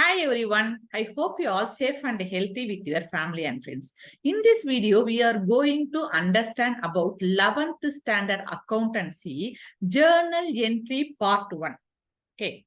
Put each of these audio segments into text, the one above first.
Hi everyone, I hope you all safe and healthy with your family and friends. In this video, we are going to understand about 11th standard accountancy journal entry part 1. Okay.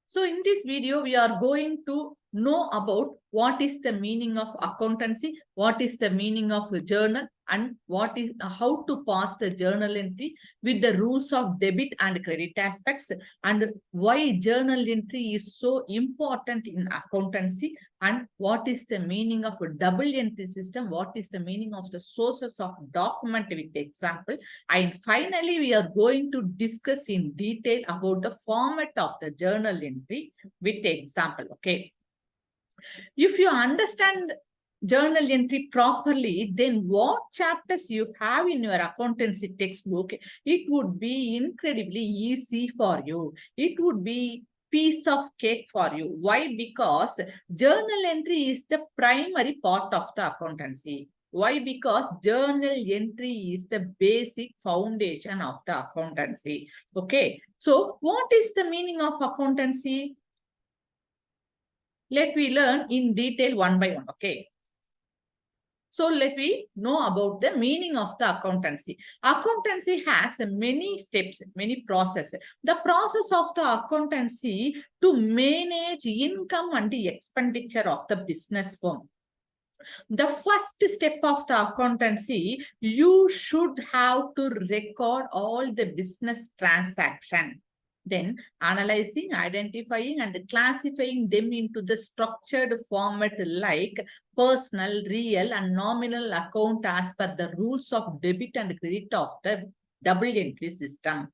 So in this video, we are going to know about what is the meaning of accountancy, what is the meaning of a journal, and what is how to pass the journal entry with the rules of debit and credit aspects, and why journal entry is so important in accountancy, and what is the meaning of a double entry system, what is the meaning of the sources of document with the example. And finally, we are going to discuss in detail about the format of the journal entry with the example. Okay. If you understand journal entry properly, then what chapters you have in your accountancy textbook, it would be incredibly easy for you. It would be piece of cake for you. Why? Because journal entry is the primary part of the accountancy. Why? Because journal entry is the basic foundation of the accountancy. Okay. So what is the meaning of accountancy? Let me learn in detail one by one. Okay. So let me know about the meaning of the accountancy. Accountancy has many steps, many processes. The process of the accountancy to manage income and the expenditure of the business firm. The first step of the accountancy, you should have to record all the business transaction. Then analyzing, identifying, and classifying them into the structured format like personal, real, and nominal account as per the rules of debit and credit of the double entry system.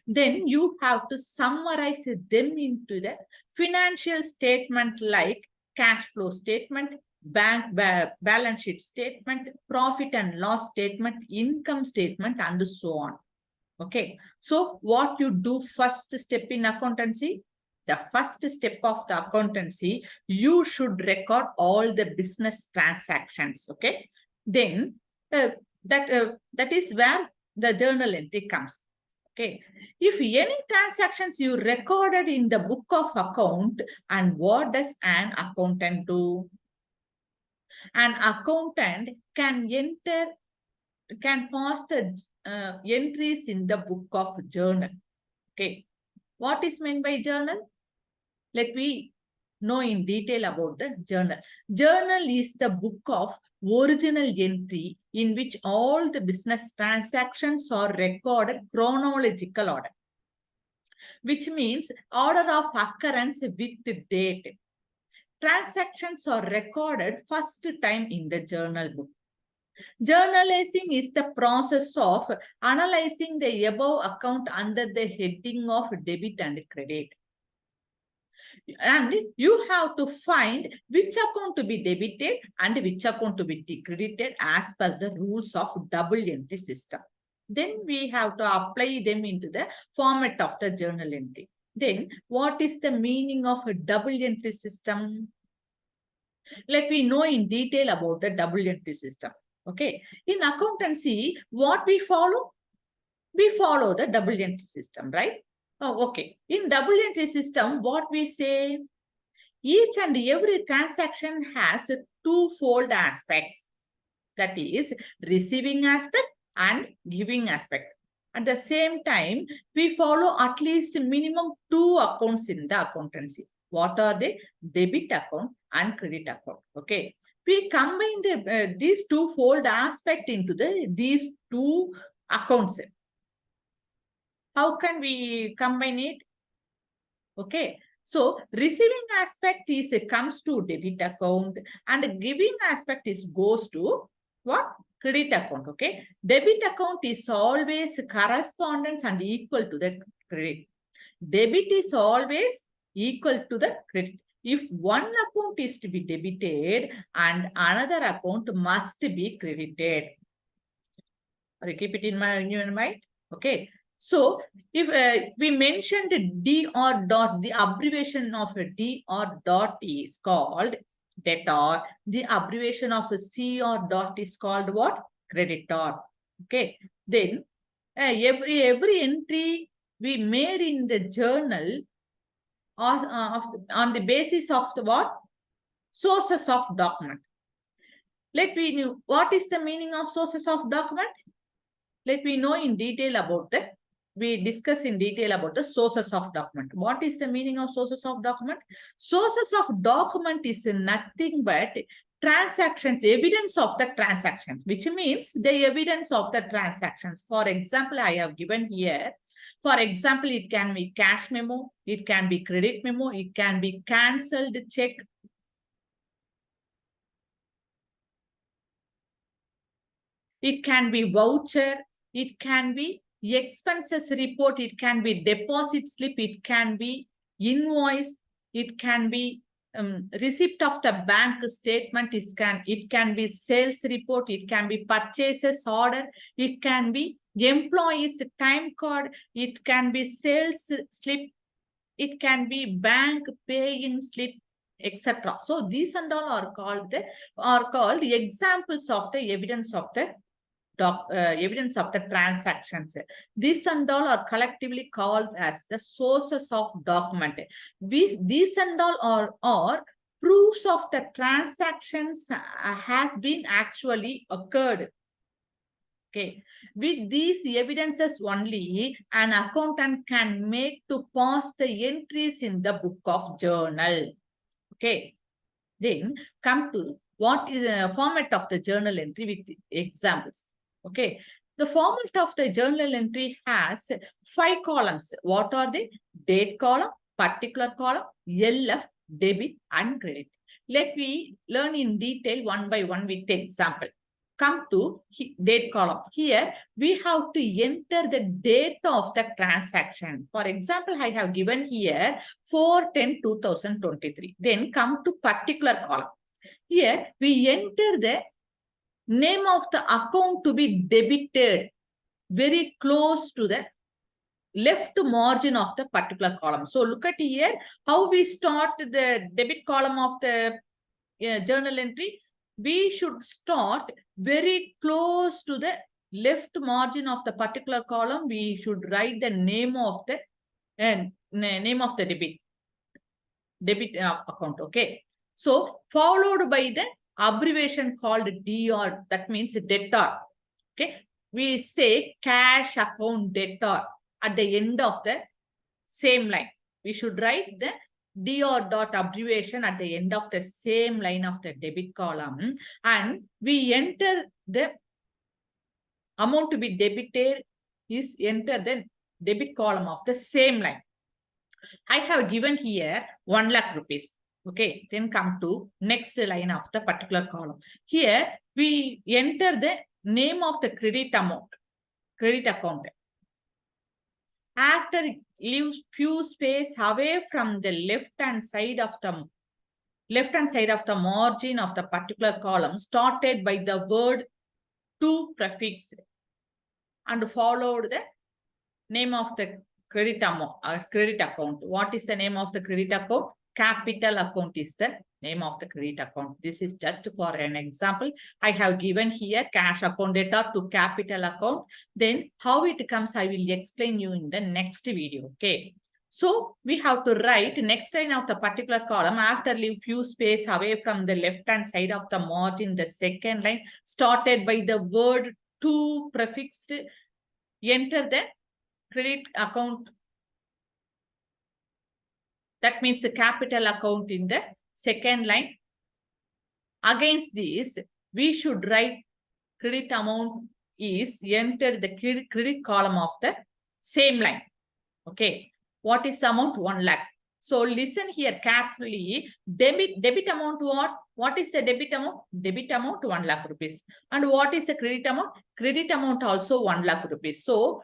Then you have to summarize them into the financial statement like cash flow statement, bank balance sheet statement, profit and loss statement, income statement, and so on. Okay. So what you do first step in accountancy? The first step of the accountancy, you should record all the business transactions. Okay. Then that is where the journal entry comes. Okay. If any transactions you recorded in the book of account, and what does an accountant do? An accountant can pass the entries in the book of journal. Okay. What is meant by journal? Let me know in detail about the journal. Journal is the book of original entry in which all the business transactions are recorded chronological order, which means order of occurrence with date. Transactions are recorded first time in the journal book. Journalizing is the process of analyzing the above account under the heading of debit and credit. And you have to find which account to be debited and which account to be credited as per the rules of double entry system. Then we have to apply them into the format of the journal entry. Then what is the meaning of a double entry system? Let me know in detail about the double entry system. Okay. In accountancy, what we follow? We follow the double entry system, right? Oh, okay. In double entry system, what we say? Each and every transaction has twofold aspects. That is receiving aspect and giving aspect. At the same time, we follow at least minimum 2 accounts in the accountancy. What are they? Debit account and credit account. Okay. We combine these twofold aspect into these two accounts. How can we combine it? Okay. So receiving aspect is comes to debit account, and giving aspect is goes to what? Credit account. Okay. Debit account is always correspondence and equal to the credit. Debit is always equal to the credit. If one account is to be debited and another account must be credited. Keep it in your mind. Okay. So if we mentioned D or dot, the abbreviation of D or dot is called debtor. The abbreviation of C or dot is called what? Creditor. Okay. Then every entry we made in the journal on the basis of the what? Sources of document. Let me know what is the meaning of sources of document. Let me know in detail about that. We discuss in detail about the sources of document. What is the meaning of sources of document? Sources of document is nothing but transactions, evidence of the transaction, which means the evidence of the transactions. For example, I have given here. For example, it can be cash memo, it can be credit memo, it can be cancelled check. It can be voucher, it can be expenses report, it can be deposit slip, it can be invoice, it can be receipt of the bank statement, it can be sales report, it can be purchases order, it can be employees time card, it can be sales slip, it can be bank paying slip, etc. So these and all are called examples of the evidence of the evidence of the transactions. These and all are collectively called as the sources of document. These and all are proofs of the transactions has been actually occurred. Okay, with these evidences only, an accountant can make to pass the entries in the book of journal. Okay, then come to what is the format of the journal entry with examples. Okay, the format of the journal entry has 5 columns. What are they? Date column, particular column, LF, debit, and credit. Let me learn in detail one by one with the example. Come to date column. Here we have to enter the date of the transaction. For example, I have given here 4/10/2023. Then come to particular column. Here we enter the name of the account to be debited very close to the left margin of the particular column. So look at here how we start the debit column of the journal entry. We should start very close to the left margin of the particular column. We should write the name of the debit account. Okay, so followed by the abbreviation called DR, that means debtor. Okay, we say cash account debtor at the end of the same line. We should write the DR dot abbreviation at the end of the same line of the debit column, and we enter the amount to be debited is enter the debit column of the same line. I have given here 1 lakh rupees. Okay, then come to next line of the particular column. Here we enter the name of the credit amount, credit account. After leave few space away from the left hand side of the margin of the particular column, started by the word to prefix and followed the name of the credit amount, credit account. What is the name of the credit account? Capital account is the name of the credit account. This is just for an example. I have given here cash account data to capital account. Then how it comes, I will explain you in the next video. Okay. So we have to write next line of the particular column. After leave few space away from the left hand side of the margin, the second line started by the word to prefixed, enter the credit account. That means the capital account in the second line. Against this, we should write credit amount is enter the credit column of the same line. Okay. What is the amount? 1 lakh. So listen here carefully. Debit amount what? What is the debit amount? Debit amount 1 lakh rupees. And what is the credit amount? Credit amount also 1 lakh rupees. So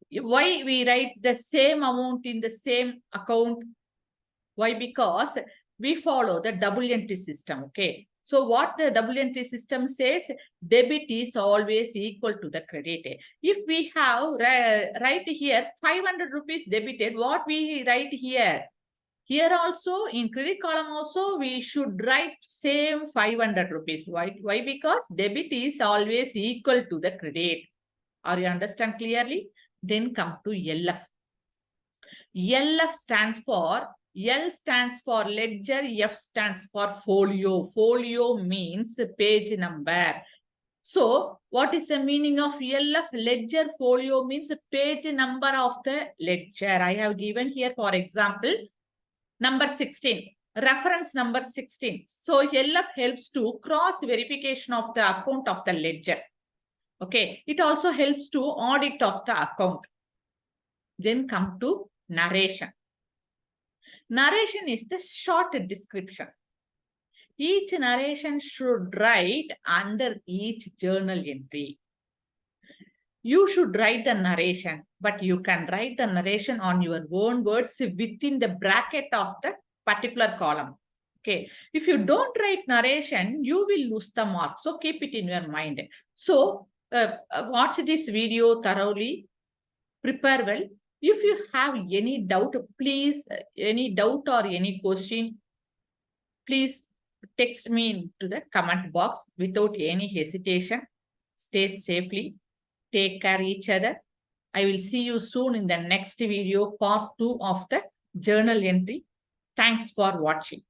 why we write the same amount in the same account? Why? Because we follow the double entry system. Okay. So what the double entry system says, debit is always equal to the credit. If we have write here 500 rupees debited, what we write here? Here also in credit column also we should write same 500 rupees. Why? Because debit is always equal to the credit. Are you understand clearly? Then come to LF. LF stands for, L stands for ledger, F stands for folio. Folio means page number. So, what is the meaning of LF? Ledger folio means page number of the ledger. I have given here, for example, number 16, reference number 16. So, LF helps to cross verification of the account of the ledger. Okay, it also helps to audit of the account. Then come to narration. Narration is the short description. Each narration should write under each journal entry. You should write the narration, but you can write the narration on your own words within the bracket of the particular column. Okay. If you don't write narration, you will lose the mark. So keep it in your mind. So watch this video thoroughly. Prepare well. If you have any doubt, please, any doubt or any question, please text me into the comment box without any hesitation. Stay safely. Take care each other. I will see you soon in the next video, part 2 of the journal entry. Thanks for watching.